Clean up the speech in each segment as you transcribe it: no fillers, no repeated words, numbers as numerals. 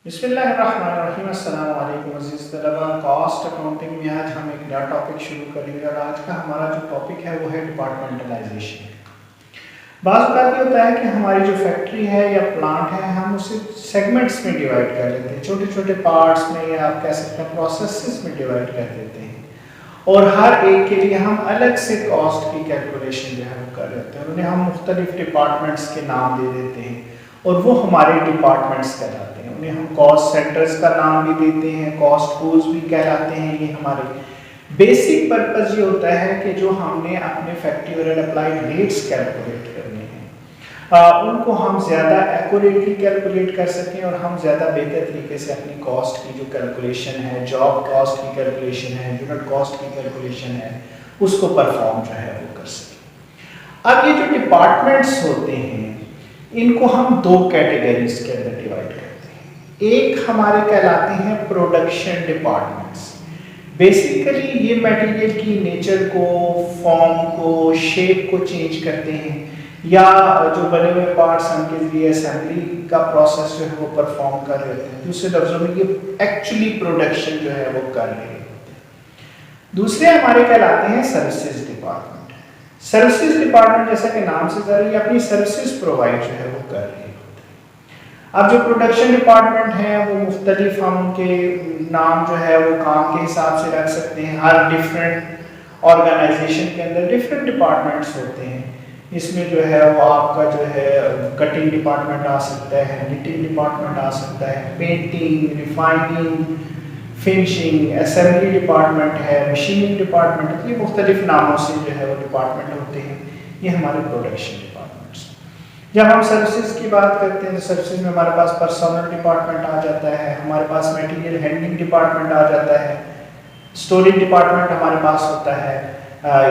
بسم اللہ الرحمن الرحیم۔ السلام علیکم عزیز طلباء۔ کاسٹ اکاؤنٹنگ میں آج ہم ایک نیا ٹاپک شروع کریں گے اور آج کا ہمارا جو ٹاپک ہے وہ ہے ڈپارٹمنٹلائزیشن۔ بعض اوقات یہ ہوتا ہے کہ ہماری جو فیکٹری ہے یا پلانٹ ہے ہم اسے سیگمنٹس میں ڈیوائڈ کر لیتے ہیں، چھوٹے چھوٹے پارٹس میں یا آپ کہہ سکتے ہیں پروسیسز میں ڈیوائڈ کر دیتے ہیں، اور ہر ایک کے لیے ہم الگ سے کاسٹ کی کیلکولیشن جو ہے وہ کر لیتے ہیں، انہیں ہم مختلف ڈپارٹمنٹس کے نام دے دیتے ہیں اور وہ ہمارے ڈپارٹمنٹس کہلاتے ہیں۔ انہیں ہم کاسٹ سینٹرز کا نام بھی دیتے ہیں، کاسٹ پولز بھی کہلاتے ہیں۔ یہ ہمارے بیسک پرپز یہ ہوتا ہے کہ جو ہم نے اپنے فیکٹریل اپلائیڈ ریٹس کیلکولیٹ کرنے ہیں ان کو ہم زیادہ ایکوریٹلی کیلکولیٹ کر سکیں اور ہم زیادہ بہتر طریقے سے اپنی کاسٹ کی جو کیلکولیشن ہے، جاب کاسٹ کی کیلکولیشن ہے، یونٹ کاسٹ کی کیلکولیشن ہے، اس کو پرفارم جو ہے وہ کر سکیں۔ اب یہ جو ڈپارٹمنٹس ہوتے ہیں ان کو ہم دو کیٹیگریز کے اندر ڈیوائڈ کرتے ہیں۔ ایک ہمارے کہلاتے ہیں پروڈکشن ڈپارٹمنٹس۔ بیسیکلی یہ میٹیریل کی نیچر کو، فارم کو، شیپ کو چینج کرتے ہیں یا جو بنے ہوئے پارٹس ان کے ذریعے اسمبلی کا پروسیس جو ہے وہ پرفارم کر رہے ہیں۔ دوسرے لفظوں میں یہ ایکچولی پروڈکشن جو ہے وہ کر رہے ہیں۔ دوسرے ہمارے کہلاتے ہیں سروسز ڈپارٹمنٹ۔ سروسز ڈپارٹمنٹ جیسا کہ نام سے ظاہر ہے اپنی سروسز پرووائڈ جو ہے وہ کر رہے ہیں۔ اب جو پروڈکشن ڈپارٹمنٹ ہیں وہ مختلف، ہم ان کے نام جو ہے وہ کام کے حساب سے رکھ سکتے ہیں۔ ہر ڈفرینٹ آرگنائزیشن کے اندر ڈفرینٹ ڈپارٹمنٹس ہوتے ہیں۔ اس میں جو ہے وہ آپ کا جو ہے کٹنگ ڈپارٹمنٹ آ سکتا ہے، نیٹنگ ڈپارٹمنٹ آ سکتا ہے، painting, refining, finishing, assembly department ہے، مشیننگ ڈپارٹمنٹ، یہ مختلف ناموں سے جو ہے وہ ڈپارٹمنٹ ہوتے ہیں۔ یہ ہمارے پروڈکشن ڈپارٹمنٹس۔ جب ہم سروسز کی بات کرتے ہیں تو سروسز میں ہمارے پاس پرسونل ڈپارٹمنٹ آ جاتا ہے، ہمارے پاس میٹیریل ہینڈلنگ ڈپارٹمنٹ آ جاتا ہے، اسٹوریج ڈپارٹمنٹ ہمارے پاس ہوتا ہے،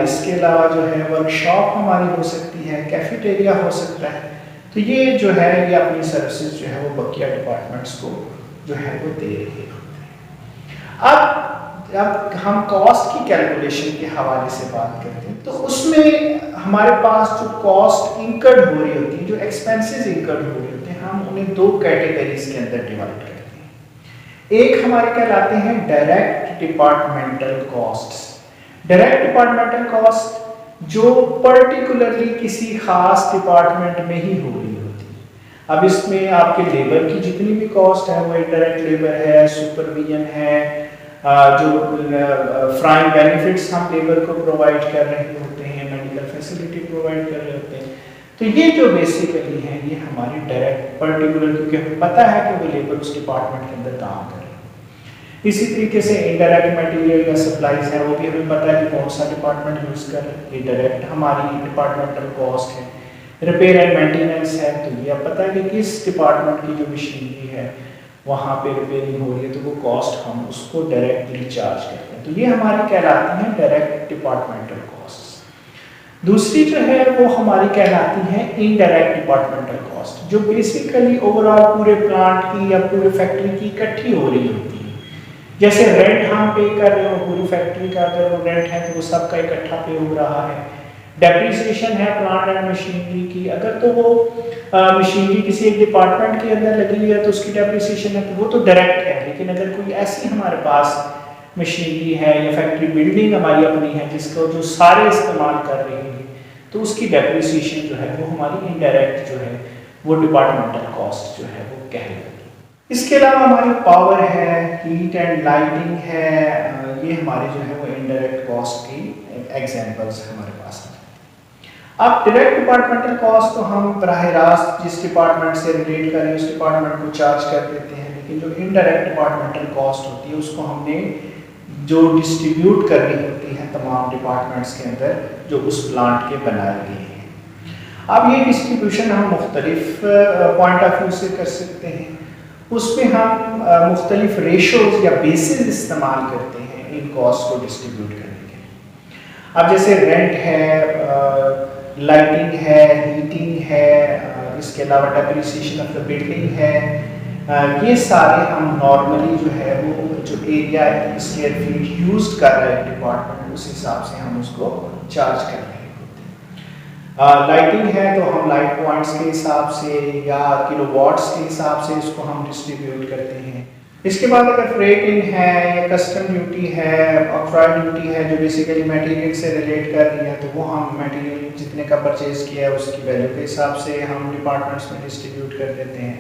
اس کے علاوہ جو ہے ورک شاپ ہماری ہو سکتی ہے، کیفیٹیریا ہو سکتا ہے۔ تو یہ جو ہے یہ اپنی سروسز جو ہے وہ بقیہ ڈپارٹمنٹس کو جو ہے وہ دے رہے ہیں۔ اب جب ہم کاسٹ کی کیلکولیشن کے حوالے سے بات کرتے ہیں تو اس میں ہمارے پاس جو کاسٹ انکرڈ ہو رہی ہوتی ہے، جو ایکسپینسز انکرڈ ہو رہے ہوتے ہیں، ہم انہیں دو کیٹیگریز کے اندر ڈیوائڈ کرتے ہیں۔ ایک ہمارے کہلاتے ہیں direct departmental casts. Direct departmental cost جو پرٹیکولرلی کسی خاص ڈپارٹمنٹ میں ہی ہو رہی ہوتی ہے۔ اب اس میں آپ کے لیبر کی جتنی بھی کاسٹ ہے وہ انڈائریکٹ لیبر ہے، سپرویژن ہے، جو فرائنگ بینیفٹس ہم لیبر کو پرووائڈ کر رہے ہوتے ہیں، میڈیکل فیسلٹی پرووائڈ کر رہے ہوتے ہیں، تو یہ جو بیسیکلی ہیں یہ ہماری ڈائریکٹ پرٹیکولر، کیونکہ ہمیں پتہ ہے کہ وہ لیبر اس ڈپارٹمنٹ کے اندر کام کر رہے ہیں۔ اسی طریقے سے انڈائریکٹ میٹیریل یا سپلائیز ہیں، وہ بھی ہمیں پتہ ہے کہ کون سا ڈپارٹمنٹ یوز کر رہے ہیں، یہ ڈائریکٹ ہماری ڈپارٹمنٹل کاسٹ ہے۔ ریپیئر اینڈ مینٹیننس ہے تو یہ آپ پتہ ہے کہ کس ڈپارٹمنٹ کی جو مشینری ہے وہاں پہ ریپیئرنگ ہو رہی ہے تو وہ کاسٹ ہم اس کو ڈائریکٹلی چارج کرتے ہیں۔ تو یہ ہماری کہلاتی ہیں ڈائریکٹ ڈپارٹمنٹل کاسٹ۔ دوسری جو ہے وہ ہماری کہلاتی ہیں انڈائریکٹ ڈپارٹمنٹل کاسٹ، جو بیسیکلی اوور آل پورے پلانٹ کی یا پورے فیکٹری کی اکٹھی ہو رہی ہوتی ہے۔ جیسے رینٹ ہم پے کر رہے ہو پوری فیکٹری کا، اگر وہ رینٹ ہے تو وہ سب کا اکٹھا پے ہو رہا ہے۔ ڈیپریسیشن ہے پلانٹ اینڈ مشینری کی، اگر تو وہ مشینری کسی ایک ڈپارٹمنٹ کے اندر لگی ہوئی ہے تو اس کی ڈیپریسیشن ہے تو وہ تو ڈائریکٹ ہے، لیکن اگر کوئی ایسی ہمارے پاس مشینری ہے یا فیکٹری بلڈنگ ہماری اپنی ہے جس کو جو سارے استعمال کر رہے ہیں تو اس کی ڈیپریسیشن جو ہے وہ ہماری انڈائریکٹ جو ہے وہ ڈپارٹمنٹل کاسٹ جو ہے وہ کہلاتی ہے۔ اس کے علاوہ ہماری پاور ہے، ہیٹ اینڈ لائٹنگ ہے، یہ ہماری جو ہے وہ انڈائریکٹ کاسٹ کی ایگزامپلس ہمارے پاس ہیں۔ اب ڈائریکٹ ڈپارٹمنٹل کاسٹ تو ہم براہ راست جس ڈپارٹمنٹ سے ریلیٹ کریں اس ڈپارٹمنٹ کو چارج کر دیتے ہیں، لیکن جو انڈائریکٹ ڈپارٹمنٹل کاسٹ ہوتی ہے اس کو ہم نے جو ڈسٹریبیوٹ کرنی ہوتی ہے تمام ڈپارٹمنٹس کے اندر جو اس پلانٹ کے بنائے گئے ہیں۔ اب یہ ڈسٹریبیوشن ہم مختلف پوائنٹ آف ویو سے کر سکتے ہیں۔ اس میں ہم مختلف ریشوز یا بیسز استعمال کرتے ہیں ان کاسٹ کو ڈسٹریبیوٹ کرنے کے لیے۔ اب جیسے رینٹ ہے، لائٹنگ ہے، ہیٹنگ ہے، اس کے علاوہ ڈیپریسیشن آف دا بلڈنگ ہے، یہ سارے ہم نارملی جو ہے وہ جو ایریا اسکوائر فیٹ یوزڈ کر رہا ہے ڈپارٹمنٹ اس حساب سے ہم اس کو چارج کر رہے ہوتے ہیں۔ لائٹنگ ہے تو ہم لائٹ پوائنٹس کے حساب سے یا کلو واٹس کے حساب سے اس کو ہم ڈسٹریبیوٹ کرتے ہیں. اس کے بعد اگر فریٹنگ ہے یا کسٹم ڈیوٹی ہے, آکٹرائل ڈیوٹی ہے جو بیسیکلی میٹیریل سے ریلیٹ کر رہی ہے, تو وہ ہم میٹیریل جتنے کا پرچیز کیا ہے اس کی ویلیو کے حساب سے ہم ڈپارٹمنٹس میں ڈسٹریبیوٹ کر دیتے ہیں.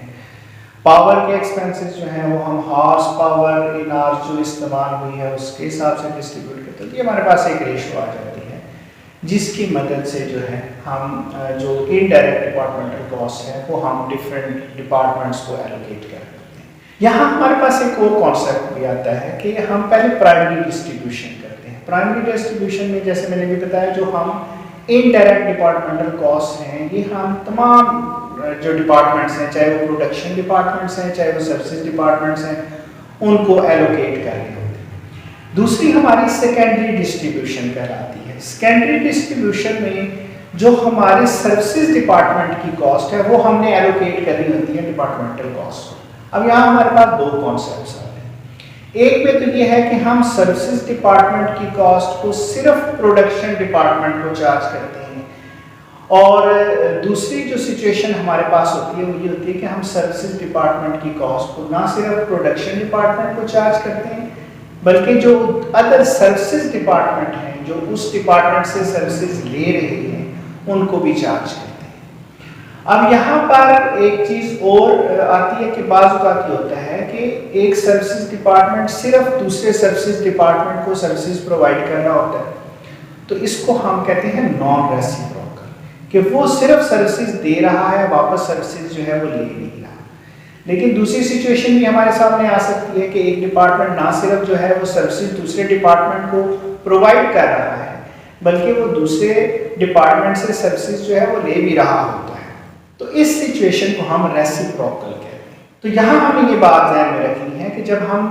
پاور کے ایکسپینسز جو ہیں وہ ہم ہارس پاور ان آرس جو استعمال ہوئی ہے اس کے حساب سے ڈسٹریبیوٹ کرتے ہیں. تو یہ ہمارے پاس ایک ریشو آ جاتی ہے جس کی مدد سے جو ہے ہم جو انڈائریکٹ ڈپارٹمنٹل کاسٹ ہے وہ ہم ڈفرینٹ ڈپارٹمنٹس کو ایلوکیٹ کر دیتے ہیں. یہاں ہمارے پاس ایک اور کانسیپٹ بھی آتا ہے کہ ہم پہلے پرائمری ڈسٹریبیوشن کرتے ہیں. پرائمری ڈسٹریبیوشن میں جیسے میں نے بھی بتایا جو ہم انڈائریکٹ ڈپارٹمنٹل کاسٹ ہیں یہ ہم تمام جو ڈپارٹمنٹس ہیں, چاہے وہ پروڈکشن ڈپارٹمنٹس ہیں چاہے وہ سروسز ڈپارٹمنٹس ہیں, ان کو ایلوکیٹ کر رہے ہوتے ہیں. دوسری ہماری سیکنڈری ڈسٹریبیوشن کہلاتی ہے. سیکنڈری ڈسٹریبیوشن میں جو ہمارے سروسز ڈپارٹمنٹ کی کاسٹ ہے وہ ہم نے ایلوکیٹ کرنی ہوتی ہے ڈپارٹمنٹل کاسٹ کو. اب یہاں ہمارے پاس دو کانسیپٹس آتے ہیں. ایک میں تو یہ ہے کہ ہم سروسز ڈپارٹمنٹ کی کاسٹ کو صرف پروڈکشن ڈپارٹمنٹ کو چارج کرتے ہیں, اور دوسری جو سچویشن ہمارے پاس ہوتی ہے وہ یہ ہوتی ہے کہ ہم سروسز ڈپارٹمنٹ کی کاسٹ کو نہ صرف پروڈکشن ڈپارٹمنٹ کو چارج کرتے ہیں بلکہ جو ادر سروسز ڈپارٹمنٹ ہیں جو اس ڈپارٹمنٹ سے سروسز لے رہے ہیں ان کو بھی چارج کرتے ہیں. اب یہاں پر ایک چیز اور آتی ہے کہ بعض اوقات یہ ہوتا ہے کہ ایک سروسز ڈپارٹمنٹ صرف دوسرے سروسز ڈپارٹمنٹ کو سروسز پرووائڈ کر رہا ہوتا ہے, تو اس کو ہم کہتے ہیں نان ریسیپروکل, کہ وہ صرف سروسز دے رہا ہے واپس سروسز جو ہے وہ لے نہیں رہا. لیکن دوسری سچویشن بھی ہمارے سامنے آ سکتی ہے کہ ایک ڈپارٹمنٹ نہ صرف جو ہے وہ سروسز دوسرے ڈپارٹمنٹ کو پرووائڈ کر رہا ہے بلکہ وہ دوسرے ڈپارٹمنٹ سے سروسز جو ہے وہ لے بھی رہا ہوتا ہے, تو اس سچویشن کو ہم ریسیپروکل کہتے ہیں. تو یہاں ہمیں یہ بات ذہن میں رکھنی ہے کہ جب ہم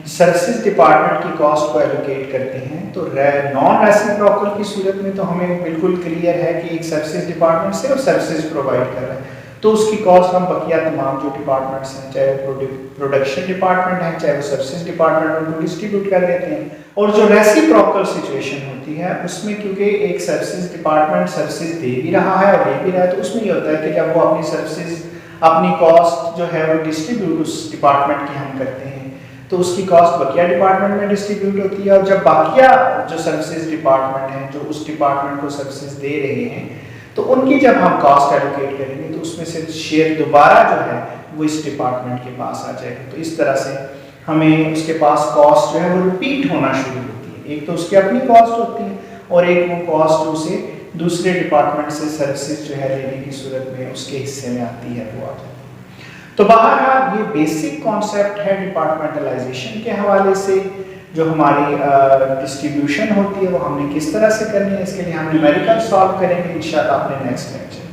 سروسز ڈپارٹمنٹ کی کاسٹ کو ایلوکیٹ کرتے ہیں تو نان ریسیپروکل کی صورت میں تو ہمیں بالکل کلیئر ہے کہ ایک سروسز ڈپارٹمنٹ صرف سروسز پرووائڈ کر رہا ہے, تو اس کی کاسٹ ہم بقیہ تمام جو ڈپارٹمنٹس ہیں چاہے وہ پروڈکشن ڈپارٹمنٹ ہیں چاہے وہ سروسز ڈپارٹمنٹ ان کو ڈسٹریبیوٹ کر دیتے ہیں. اور جو ریسیپروکل سچویشن ہوتی ہے اس میں کیونکہ ایک سروسز ڈپارٹمنٹ سروسز دے بھی رہا ہے اور لے بھی رہا ہے, تو اس میں یہ ہوتا ہے کہ جب وہ اپنی سروسز اپنی کاسٹ جو ہے وہ ڈسٹریبیوٹ اس ڈپارٹمنٹ کی ہم کرتے ہیں تو اس کی کاسٹ بقیہ ڈپارٹمنٹ میں ڈسٹریبیوٹ ہوتی ہے, اور جب باقیہ جو سروسز ڈپارٹمنٹ ہیں جو اس ڈپارٹمنٹ کو سروسز دے رہے ہیں تو ان کی جب ہم کاسٹ ایلوکیٹ کریں گے تو اس میں سے شیئر دوبارہ جو ہے وہ اس ڈپارٹمنٹ کے پاس آ جائے گا. تو اس طرح سے ہمیں اس کے پاس کاسٹ جو ہے وہ ریپیٹ ہونا شروع ہوتی ہے. ایک تو اس کی اپنی کاسٹ ہوتی ہے اور ایک وہ کاسٹ اسے دوسرے ڈپارٹمنٹ سے سروسز جو ہے لینے کی صورت میں اس کے حصے میں آتی ہے وہ آ جاتی ہے. تو بہرحال یہ بیسک کانسیپٹ ہے ڈپارٹمنٹلائزیشن کے حوالے سے. جو ہماری ڈسٹریبیوشن ہوتی ہے وہ ہم نے کس طرح سے کرنی ہے, اس کے لیے ہم نیومیریکل سالو کریں گے انشاءاللہ اپنے نیکسٹ لیکچر.